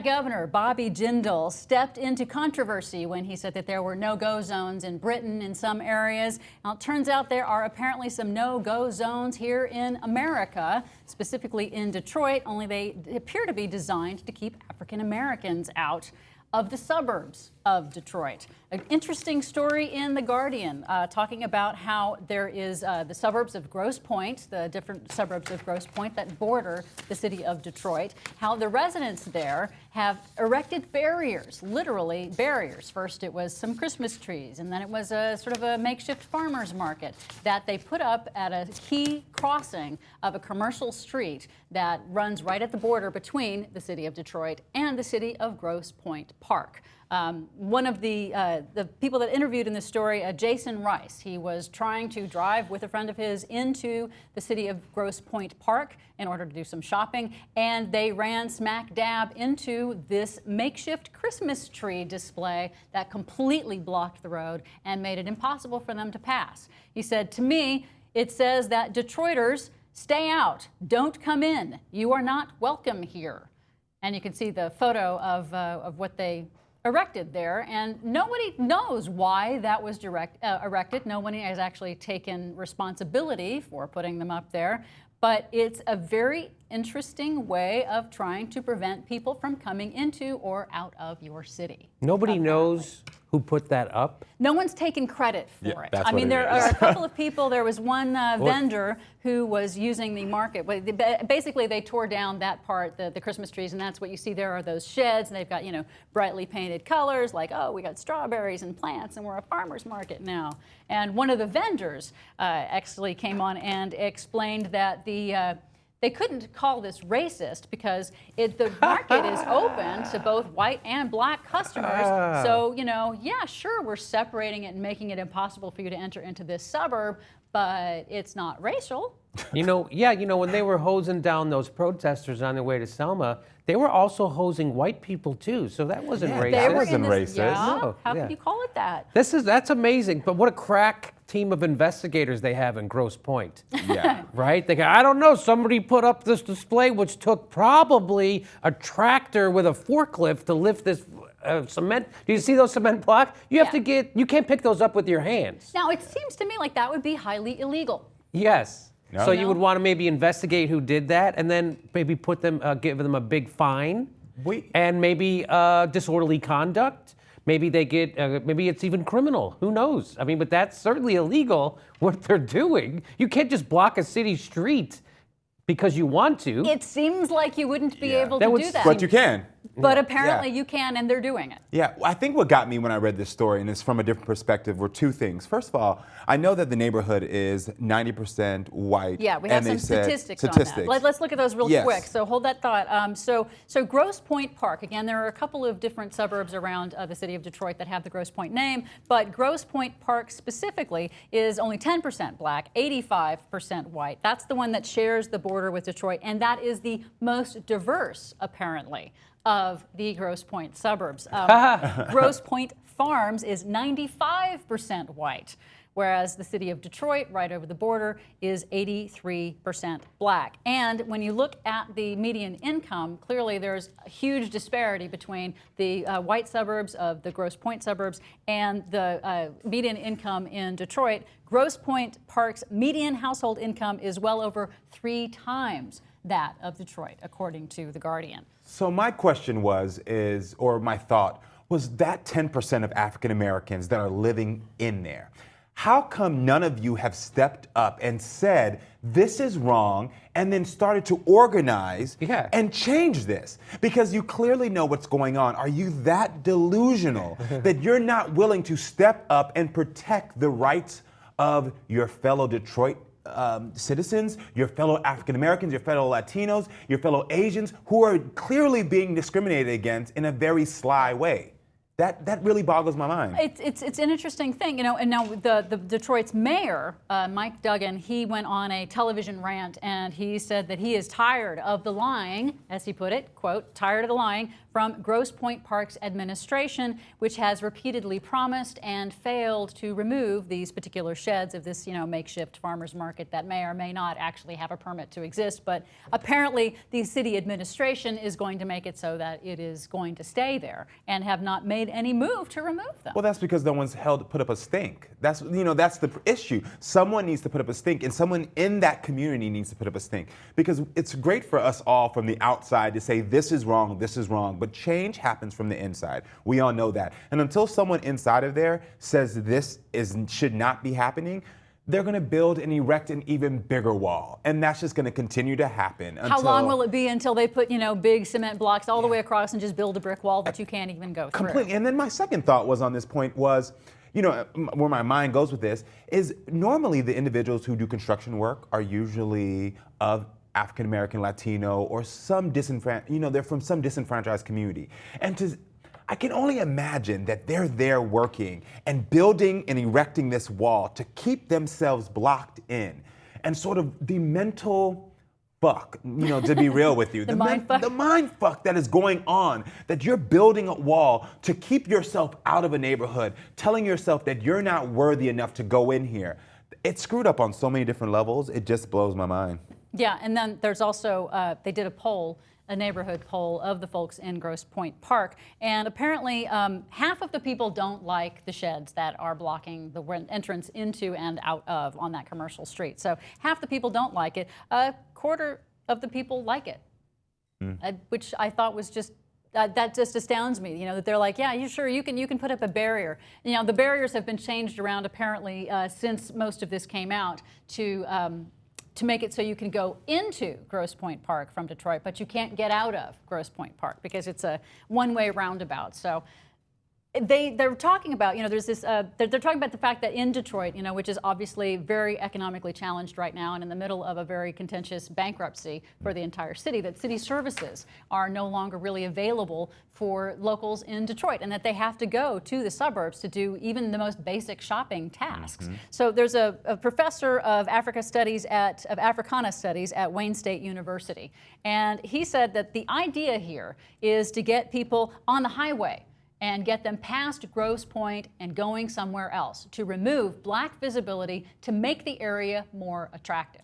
Lieutenant Governor Bobby Jindal stepped into controversy when he said that there were no-go zones in Britain in some areas. Now, it turns out there are apparently some no-go zones here in America, specifically in Detroit, only they appear to be designed to keep African Americans out of the suburbs of Detroit. An interesting story in The Guardian talking about how there is the suburbs of Grosse Pointe, the different suburbs of Grosse Pointe that border the city of Detroit, how the residents there have erected barriers, literally barriers. First it was some Christmas trees, and then it was a sort of a makeshift farmer's market that they put up at a key crossing of a commercial street that runs right at the border between the city of Detroit and the city of Grosse Pointe Park. One of the people that interviewed in this story, Jason Rice, he was trying to drive with a friend of his into the city of Grosse Pointe Park in order to do some shopping, and they ran smack dab into this makeshift Christmas tree display that completely blocked the road and made it impossible for them to pass. He said, "To me, it says that Detroiters, stay out, don't come in. You are not welcome here." And you can see the photo of what they erected there, and nobody knows why that was erected. Nobody has actually taken responsibility for putting them up there, but it's a very interesting way of trying to prevent people from coming into or out of your city. Nobody knows who put that up? No one's taken credit for it. That's I mean, there what it are is. a couple of people. There was one vendor who was using the market. Basically, they tore down that part, the Christmas trees, and that's what you see there are those sheds, and they've got, you know, brightly painted colors like, oh, we got strawberries and plants, and we're a farmer's market now. And one of the vendors actually came on and explained that they couldn't call this racist because the market is open to both white and black customers. So, you know, yeah, sure, we're separating it and making it impossible for you to enter into this suburb, but it's not racial. You know, yeah, you know, when they were hosing down those protesters on their way to Selma, they were also hosing white people too. So that wasn't racist. That wasn't racist. Yeah, No, how yeah. can you call it that? That's amazing. But what a crack team of investigators they have in Grosse Pointe. Yeah. Right? They go, I don't know, somebody put up this display which took probably a tractor with a forklift to lift this cement. Do you see those cement blocks? You have you can't pick those up with your hands. Now, it seems to me like that would be highly illegal. Yes. No. So you would want to maybe investigate who did that, and then maybe put them, give them a big fine, and maybe disorderly conduct. Maybe they get, maybe it's even criminal. Who knows? I mean, but that's certainly illegal what they're doing. You can't just block a city street because you want to. It seems like you wouldn't be able to do that. But you can. But apparently you can, and they're doing it. Yeah, I think what got me when I read this story, and it's from a different perspective, were two things. First of all, I know that the neighborhood is 90% white. Yeah, we have some statistics on that. Let's look at those real quick. So hold that thought. So Grosse Pointe Park, again, there are a couple of different suburbs around the city of Detroit that have the Grosse Pointe name, but Grosse Pointe Park specifically is only 10% black, 85% white. That's the one that shares the border with Detroit, and that is the most diverse, apparently, of the Grosse Pointe suburbs. Grosse Pointe Farms is 95% white, whereas the city of Detroit, right over the border, is 83% black. And when you look at the median income, clearly there's a huge disparity between the white suburbs of the Grosse Pointe suburbs and the median income in Detroit. Grosse Pointe Park's median household income is well over 3 times that of Detroit, according to The Guardian. So my question or my thought was that 10% of African Americans that are living in there, how come none of you have stepped up and said, this is wrong, and then started to organize and change this? Because you clearly know what's going on. Are you that delusional that you're not willing to step up and protect the rights of your fellow Detroit citizens, your fellow African Americans, your fellow Latinos, your fellow Asians, who are clearly being discriminated against in a very sly way? That really boggles my mind. It's an interesting thing, you know. And now the Detroit's mayor, Mike Duggan, he went on a television rant and he said that he is tired of the lying, as he put it, quote, tired of the lying from Grosse Pointe Park's administration, which has repeatedly promised and failed to remove these particular sheds of this, you know, makeshift farmers market that may or may not actually have a permit to exist. But apparently the city administration is going to make it so that it is going to stay there and have not made any move to remove them. Well, that's because no one's put up a stink. That's the issue. Someone needs to put up a stink, and someone in that community needs to put up a stink. Because it's great for us all from the outside to say this is wrong, but change happens from the inside. We all know that. And until someone inside of there says this should not be happening, they're going to build and erect an even bigger wall. And that's just going to continue to happen. How long will it be until they put, you know, big cement blocks all the way across and just build a brick wall that you can't even go through? Completely. And then my second thought was on this point was, you know, where my mind goes with this is normally the individuals who do construction work are usually of African American, Latino, or they're from some disenfranchised community. And I can only imagine that they're there working and building and erecting this wall to keep themselves blocked in. And sort of the mental fuck, you know, to be real with you. The mind fuck that is going on, that you're building a wall to keep yourself out of a neighborhood, telling yourself that you're not worthy enough to go in here. It's screwed up on so many different levels, it just blows my mind. Yeah, and then there's also, they did a neighborhood poll of the folks in Grosse Pointe Park, and apparently half of the people don't like the sheds that are blocking the entrance into and out of on that commercial street. So half the people don't like it. A quarter of the people like it, which I thought was just that just astounds me. You know, that they're like, yeah, you can put up a barrier. You know, the barriers have been changed around apparently since most of this came out to make it so you can go into Grosse Pointe Park from Detroit, but you can't get out of Grosse Pointe Park because it's a one-way roundabout. So they're talking about, you know, there's this, they're talking about the fact that in Detroit, you know, which is obviously very economically challenged right now and in the middle of a very contentious bankruptcy for the entire city, that city services are no longer really available for locals in Detroit and that they have to go to the suburbs to do even the most basic shopping tasks. So there's a professor of Africana Studies at Wayne State University, and he said that the idea here is to get people on the highway and get them past Grosse Pointe and going somewhere else to remove black visibility to make the area more attractive.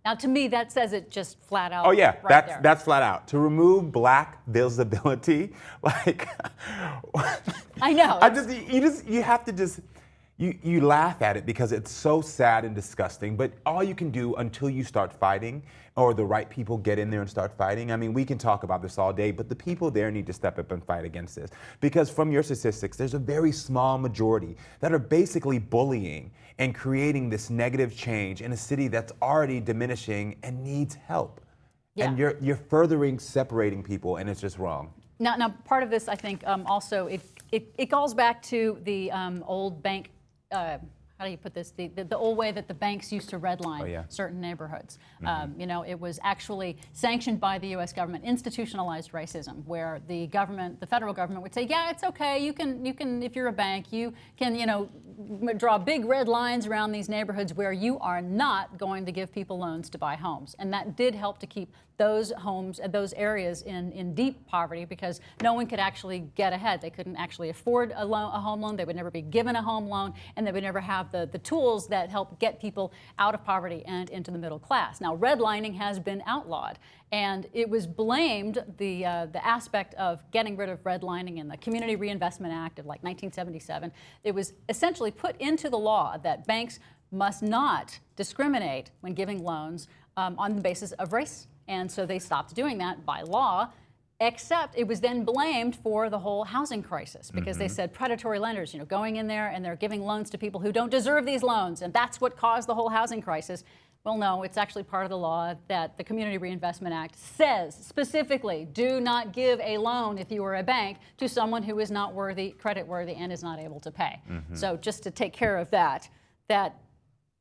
Now, to me, that says it just flat out. Oh yeah, right that's flat out. To remove black visibility, like I know. You have to just. You laugh at it because it's so sad and disgusting, but all you can do until you start fighting or the right people get in there and start fighting, I mean, we can talk about this all day, but the people there need to step up and fight against this. Because from your statistics, there's a very small majority that are basically bullying and creating this negative change in a city that's already diminishing and needs help. Yeah. And you're furthering separating people, and it's just wrong. Now part of this, I think, also, it calls back to the old bank, how do you put this? The old way that the banks used to redline certain neighborhoods. You know, it was actually sanctioned by the U.S. government, institutionalized racism, where the government, the federal government, would say, yeah, it's okay. You can, if you're a bank, you can, you know, draw big red lines around these neighborhoods where you are not going to give people loans to buy homes, and that did help to keep those homes, those areas in deep poverty because no one could actually get ahead. They couldn't actually afford a home loan. They would never be given a home loan, and they would never have the tools that help get people out of poverty and into the middle class. Now, redlining has been outlawed, and it was blamed, the aspect of getting rid of redlining in the Community Reinvestment Act of like 1977. It was essentially put into the law that banks must not discriminate when giving loans on the basis of race. And so they stopped doing that by law, except it was then blamed for the whole housing crisis because they said predatory lenders, you know, going in there and they're giving loans to people who don't deserve these loans, and that's what caused the whole housing crisis. Well, no, it's actually part of the law that the Community Reinvestment Act says specifically, do not give a loan if you are a bank to someone who is not credit worthy and is not able to pay. So just to take care of that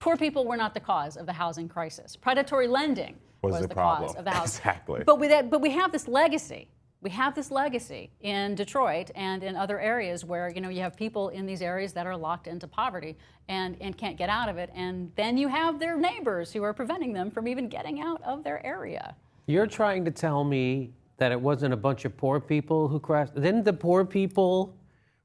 poor people were not the cause of the housing crisis. Predatory lending was the cause of the housing. Exactly. But we have this legacy we have this legacy in Detroit and in other areas where, you know, you have people in these areas that are locked into poverty and can't get out of it. And then you have their neighbors who are preventing them from even getting out of their area. You're trying to tell me that it wasn't a bunch of poor people who crashed? Didn't the poor people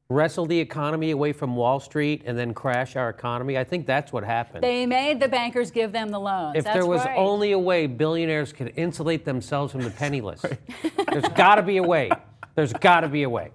wrestle the economy away from Wall Street and then crash our economy? I think that's what happened. They made the bankers give them the loans. If That's there was right. only a way billionaires could insulate themselves from the penniless, there's got to be a way. There's got to be a way.